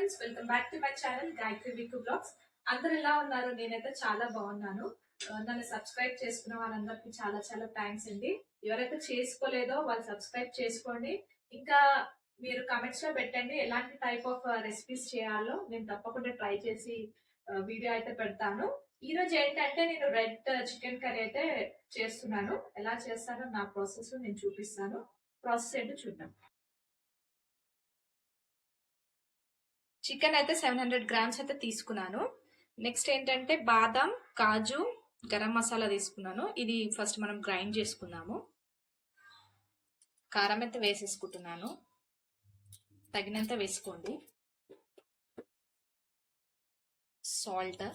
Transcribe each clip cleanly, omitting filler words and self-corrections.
Friends, welcome back to my channel Gayatri Viku blogs. అందరు ఎలా ఉన్నారు? నేనైతే చాలా బాగున్నాను. నన్ను సబ్స్క్రైబ్ చేసుకున్న వాళ్ళందరికీ చాలా చాలా థ్యాంక్స్ అండి. ఎవరైతే చేసుకోలేదో వాళ్ళు సబ్స్క్రైబ్ చేసుకోండి. ఇంకా మీరు కమెంట్స్ లో పెట్టండి ఎలాంటి టైప్ ఆఫ్ రెసిపీస్ చేయాలో. నేను తప్పకుండా ట్రై చేసి వీడియో అయితే పెడతాను. ఈ రోజు ఏంటంటే నేను రెడ్ చికెన్ కర్రీ అయితే చేస్తున్నాను. ఎలా చేస్తానో నా ప్రాసెస్ నేను చూపిస్తాను. ప్రాసెస్ ఏంటో చూద్దాం. చికెన్ అయితే 700 గ్రామ్స్ అయితే తీసుకున్నాను. నెక్స్ట్ ఏంటంటే బాదం, కాజు, గరం మసాలా తీసుకున్నాను. ఇది ఫస్ట్ మనం గ్రైండ్ చేసుకుందాము. కారం అయితే వేసేసుకుంటున్నాను, తగినంత వేసుకోండి. సాల్ట్,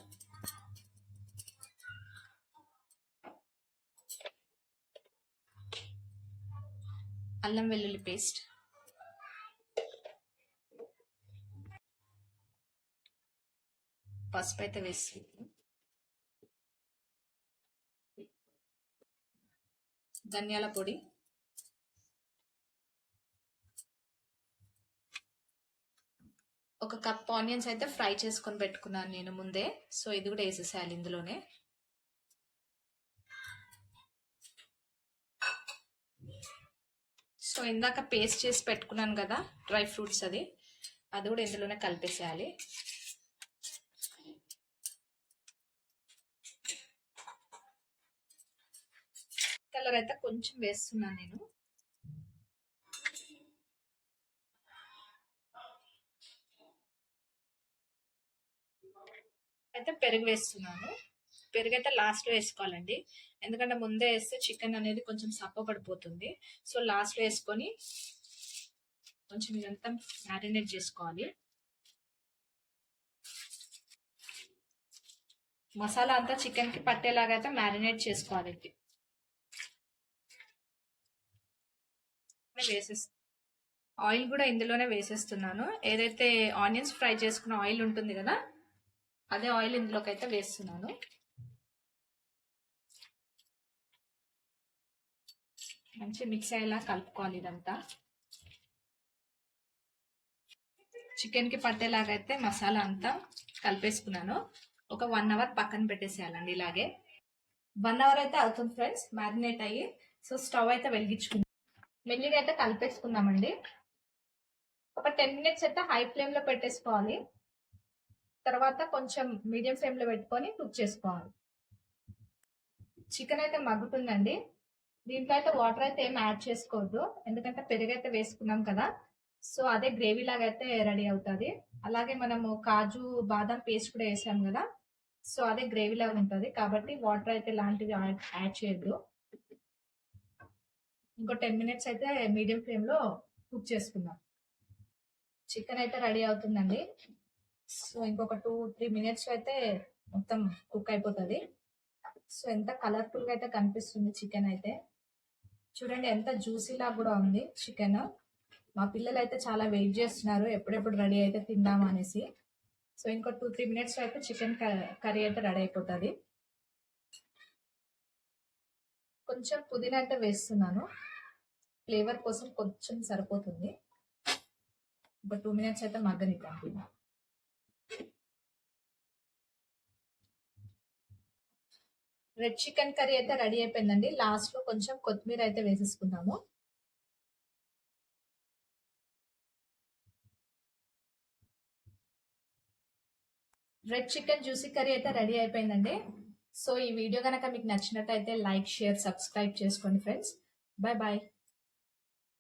అల్లం వెల్లుల్లి పేస్ట్, పసుపు అయితే వేసి, ధనియాల పొడి, ఒక కప్ ఆనియన్స్ అయితే ఫ్రై చేసుకొని పెట్టుకున్నాను నేను ముందే. సో ఇది కూడా వేసేసేయాలి ఇందులోనే. సో ఇందాక పేస్ట్ చేసి పెట్టుకున్నాను కదా డ్రై ఫ్రూట్స్, అది కూడా ఇందులోనే కలిపేసేయాలి. కలర్ అయితే కొంచెం వేస్తున్నాను నేను. అయితే పెరుగు వేస్తున్నాను. పెరుగు అయితే లాస్ట్ లో వేసుకోవాలండి, ఎందుకంటే ముందే వేస్తే చికెన్ అనేది కొంచెం సప్పపడిపోతుంది. సో లాస్ట్ లో వేసుకొని కొంచెం ఇదంతా మ్యారినేట్ చేసుకోవాలి. మసాలా అంతా చికెన్ కి పట్టేలాగా అయితే మ్యారినేట్ చేసుకోవాలి. ఆయిల్ కూడా ఇందులోనే వేసేస్తున్నాను. ఏదైతే ఆనియన్స్ ఫ్రై చేసుకున్న ఆయిల్ ఉంటుంది కదా, అదే ఆయిల్ ఇందులోకి అయితే వేస్తున్నాను. మంచి మిక్స్ అయ్యేలా కలుపుకోవాలి ఇదంతా. చికెన్ కి పట్టేలాగా అయితే మసాలా అంతా కలిపేసుకున్నాను. ఒక 1 అవర్ పక్కన పెట్టేసేయాలండి. ఇలాగే 1 అవర్ అయితే అవుతుంది ఫ్రెండ్స్ మ్యారినేట్ అయ్యి. సో స్టవ్ అయితే వెలిగించుకుందాం. మెల్లిగా అయితే కలిపేసుకుందామండి. ఒక 10 మినిట్స్ అయితే హై ఫ్లేమ్ లో పెట్టేసుకోవాలి. తర్వాత కొంచెం మీడియం ఫ్లేమ్ లో పెట్టుకొని కుక్ చేసుకోవాలి. చికెన్ అయితే మగ్గుతుందండి. దీంట్లో అయితే వాటర్ అయితే ఏం యాడ్ చేసుకోవద్దు, ఎందుకంటే పెరుగు అయితే వేసుకున్నాం కదా. సో అదే గ్రేవీ లాగా అయితే రెడీ అవుతుంది. అలాగే మనము కాజు బాదం పేస్ట్ కూడా వేసాం కదా, సో అదే గ్రేవీ లాగా ఉంటుంది. కాబట్టి వాటర్ అయితే లాంటివి యాడ్ చేయొద్దు. ఇంకో 10 మినిట్స్ అయితే మీడియం ఫ్లేమ్ లో కుక్ చేసుకుందాం. చికెన్ అయితే రెడీ అవుతుందండి. సో ఇంకొక 2-3 మినిట్స్ అయితే మొత్తం కుక్ అయిపోతుంది. సో ఎంత కలర్ఫుల్ గా అయితే కనిపిస్తుంది చికెన్ అయితే. చూడండి ఎంత జ్యూసీలా కూడా ఉంది చికెన్. మా పిల్లలు అయితే చాలా వెయిట్ చేస్తున్నారు ఎప్పుడెప్పుడు రెడీ అయితే తిందామా అనేసి. సో ఇంకో 2-3 మినిట్స్ అయితే చికెన్ కర్రీ అయితే రెడీ అయిపోతుంది. కొంచెం పుదీనా అయితే వేస్తున్నాను, ఫ్లేవర్ కోసం కొంచెం సరిపోతుంది. ఒక 2 మినిట్స్ అయితే మగ్గనిద్దాం. రెడ్ చికెన్ కర్రీ అయితే రెడీ అయిపోయిందండి. లాస్ట్ లో కొంచెం కొత్తిమీర అయితే వేసేసుకున్నాము. రెడ్ చికెన్ జ్యూసీ కర్రీ అయితే రెడీ అయిపోయిందండి. సో ఈ వీడియో కనుక మీకు నచ్చినట్టయితే లైక్, షేర్, సబ్స్క్రైబ్ చేసుకోండి ఫ్రెండ్స్. Bye bye.